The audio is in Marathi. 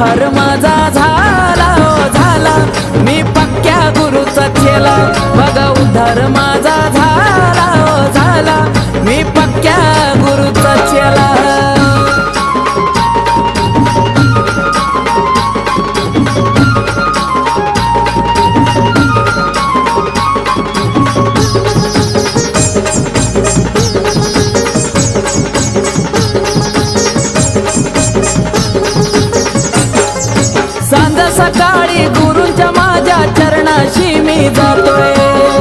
उद्धार माझा झाला हो झाला, मी पक्क्या गुरुचा चेला. बघा उद्धार माझा झाला हो झाला, मी पक्क्या गुरुचा चेला. सांज सकाळी गुरूंच्या माझ्या चरणाशी मी जातोय.